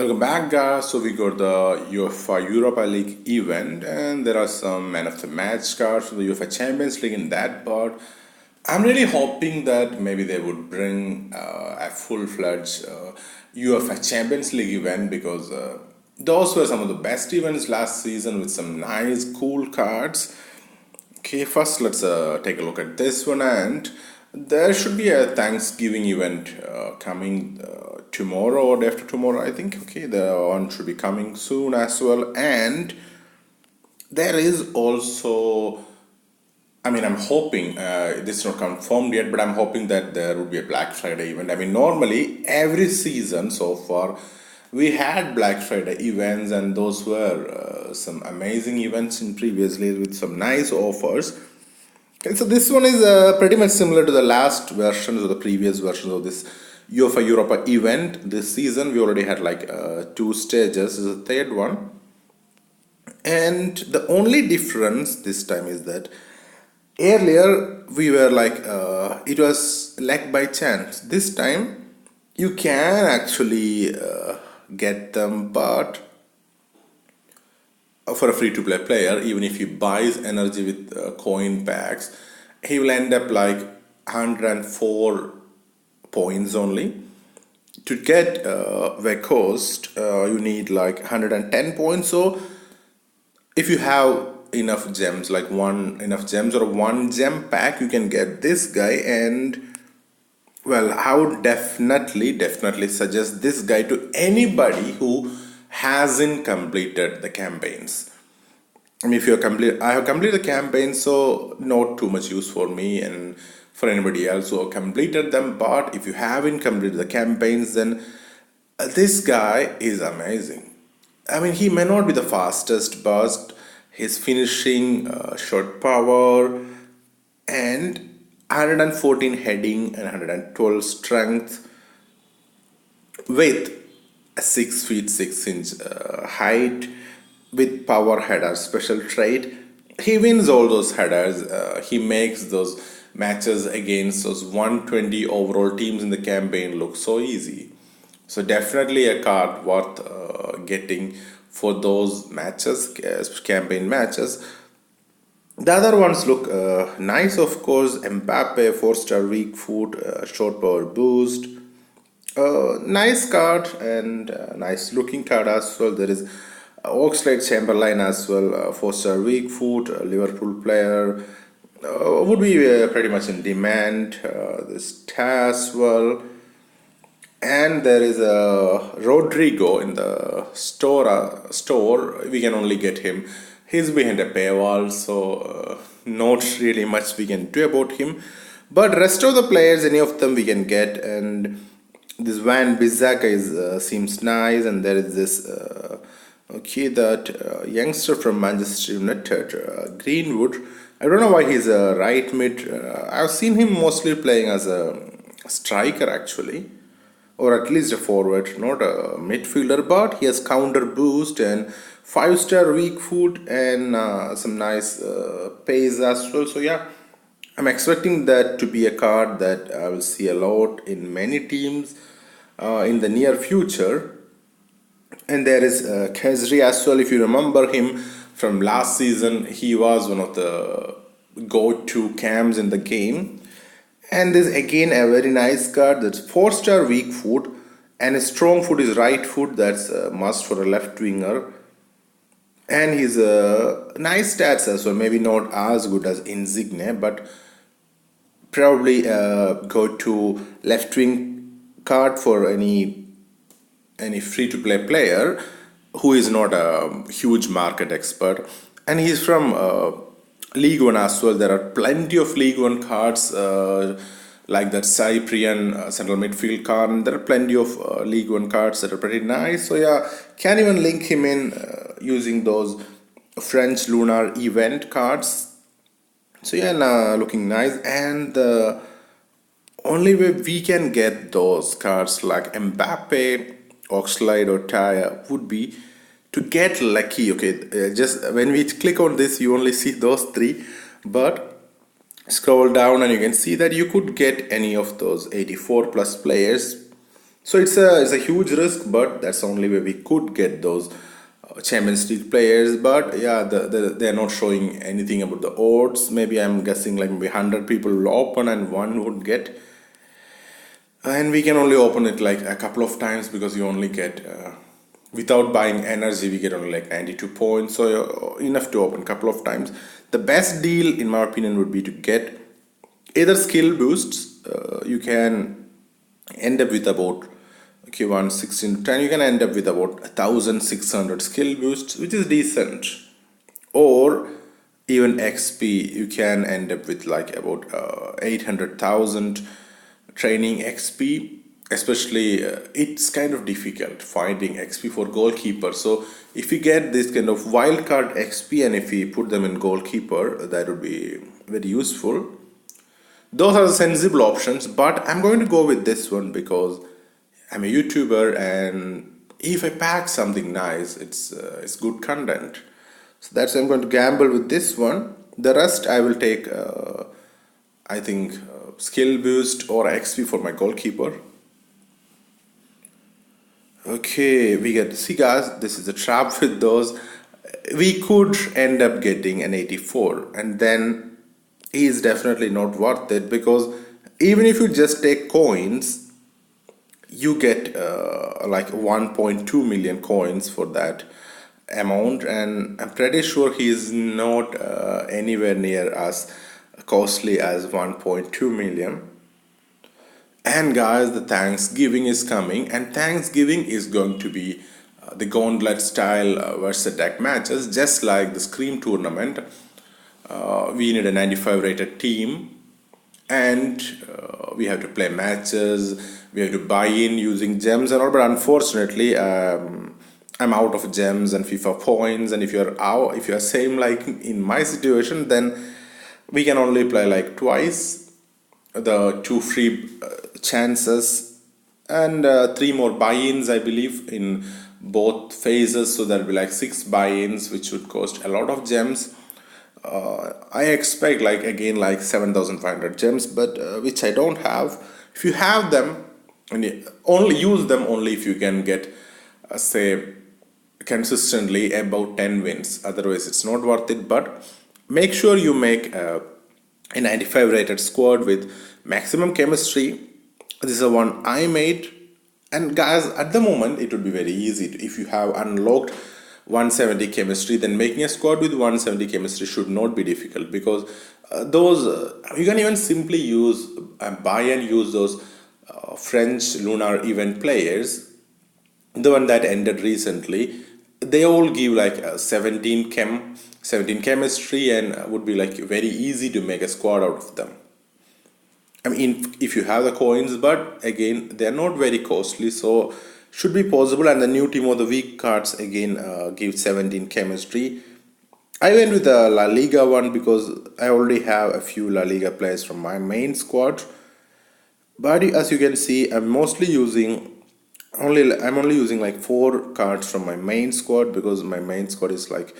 Welcome back, guys. So we got the UEFA Europa League event, and there are some man of the match cards for the UEFA Champions League in that part. I'm really hoping that maybe they would bring a full-fledged UEFA Champions League event because those were some of the best events last season with some nice, cool cards. Okay, first let's take a look at this one, and there should be a Thanksgiving event coming tomorrow or day after tomorrow, I think. Okay, the one should be coming soon as well, and there is also. I mean, I'm hoping this is not confirmed yet, but I'm hoping that there would be a Black Friday event. I mean, normally every season so far, we had Black Friday events, and those were some amazing events in previously with some nice offers. Okay, so this one is pretty much similar to the last versions or the previous versions of this UEFA Europa event. This season, we already had like two stages. This is the third one, and the only difference this time is that earlier we were like it was luck by chance. This time you can actually get them, but for a free to play player, even if he buys energy with coin packs, he will end up like 104 points only. To get Vecost, you need like 110 points. So if you have enough gems, like one enough gems or one gem pack, you can get this guy. And well, I would definitely suggest this guy to anybody who hasn't completed the campaigns. I mean, if you're complete, I have completed the campaign, so not too much use for me and for anybody else who have completed them. But if you haven't completed the campaigns, then this guy is amazing. I mean, he may not be the fastest, but his finishing, shot power, and 114 heading and 112 strength with a 6 feet 6 inch height with power header special trait. He wins all those headers. He makes those matches against those 120 overall teams in the campaign look so easy. So definitely a card worth getting for those matches, campaign matches. The other ones look nice, of course. Mbappe, 4-star weak foot, short power boost. Nice card and nice looking card as well. There is Oxlade Chamberlain as well, 4-star weak foot, Liverpool player. Would be pretty much in demand. This as well. And there is a Rodrigo in the store. We can only get him. He's behind a paywall, so not really much we can do about him. But rest of the players, any of them we can get. And this Van Bissaka is seems nice. And there is this that youngster from Manchester United, Greenwood. I don't know why he's a right mid. I've seen him mostly playing as a striker actually, or at least a forward, not a midfielder, but he has counter boost and 5-star weak foot and some nice pace as well. So yeah, I'm expecting that to be a card that I will see a lot in many teams in the near future. And there is Khazri as well. If you remember him from last season, he was one of the go-to cams in the game. And this again a very nice card. That's 4-star weak foot, and a strong foot is right foot. That's a must for a left winger. And his nice stats as well. Maybe not as good as Insigne, but probably go to left wing card for any free to play player who is not a huge market expert. And he's from League One as well. There are plenty of League One cards like that Cyprian central midfield card. And there are plenty of League One cards that are pretty nice. So yeah, can even link him in using those French Lunar event cards. So yeah, looking nice. And the only way we can get those cards like Mbappe, Oxlade or Taya would be to get lucky. Okay, just when we click on this, you only see those three, but scroll down and you can see that you could get any of those 84 plus players So it's a huge risk, but that's the only way we could get those Champions League players. But yeah, they're not showing anything about the odds. Maybe I'm guessing like maybe 100 people will open and one would get. And we can only open it like a couple of times because you only get, without buying energy, we get only like 92 points. So enough to open a couple of times. The best deal, in my opinion, would be to get either skill boosts. You can end up with about, okay, 116 10, you can end up with about 1600 skill boosts, which is decent. Or even XP, you can end up with like about 800,000 training XP. Especially, it's kind of difficult finding XP for goalkeeper. So if you get this kind of wildcard XP and if we put them in goalkeeper, that would be very useful. Those are the sensible options, but I'm going to go with this one because I'm a YouTuber, and if I pack something nice, it's good content. So that's why I'm going to gamble with this one. The rest I will take, I think, skill boost or XP for my goalkeeper. Okay, we get, see guys, this is a trap with those. We could end up getting an 84, and then he is definitely not worth it because even if you just take coins, you get like 1.2 million coins for that amount, and I'm pretty sure he is not anywhere near as costly as 1.2 million. And guys, the Thanksgiving is coming, and Thanksgiving is going to be the gauntlet style versus attack matches, just like the Scream tournament. We need a 95 rated team, and we have to play matches. We have to buy in using gems and all. But unfortunately, I'm out of gems and FIFA points. And if you're same like in my situation, then we can only play like twice the two free chances and three more buy-ins, I believe, in both phases. So there'll be like six buy-ins, which would cost a lot of gems. I expect like again like 7,500 gems, but which I don't have. If you have them, and you only use them only if you can get, say, consistently about 10 wins. Otherwise, it's not worth it. But make sure you make a 95 rated squad with maximum chemistry. This is the one I made. And guys, at the moment, it would be very easy if you have unlocked 170 chemistry, then making a squad with 170 chemistry should not be difficult because those you can even simply use buy and use those French lunar event players, the one that ended recently. They all give like 17 chemistry, and would be like very easy to make a squad out of them. I mean, if you have the coins, but again, they're not very costly, so should be possible. And the new team of the week cards again give 17 chemistry. I went with the La Liga one because I already have a few La Liga players from my main squad. But as you can see, I'm only using like four cards from my main squad because my main squad is like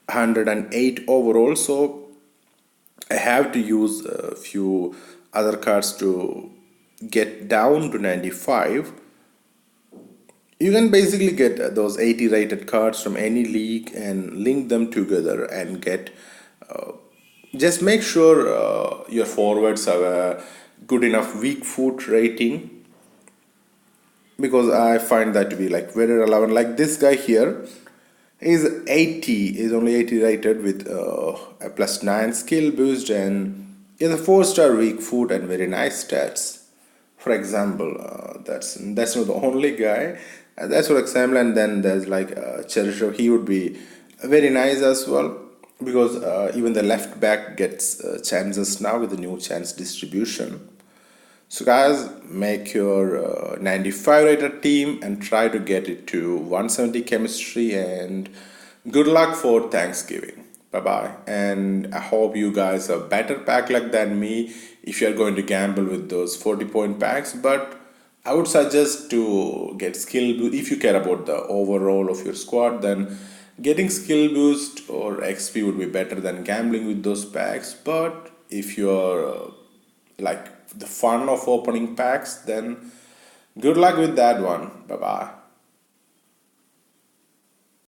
108 overall. So I have to use a few other cards to get down to 95. You can basically get those 80 rated cards from any league and link them together and get, just make sure your forwards have a good enough weak foot rating, because I find that to be like very relevant. Like this guy here is 80, is only 80 rated with a +9 skill boost, and is a 4-star weak foot and very nice stats. For example, that's not the only guy. That's for example, and then there's like Cherisher. He would be very nice as well because even the left back gets chances now with the new chance distribution. So guys, make your 95 rated team and try to get it to 170 chemistry, and good luck for Thanksgiving. Bye bye. And I hope you guys have better pack luck than me if you are going to gamble with those 40-point packs. But I would suggest to get skill boost. If you care about the overall of your squad, then getting skill boost or XP would be better than gambling with those packs. But if you're like the fun of opening packs, then Good luck with that one. Bye bye.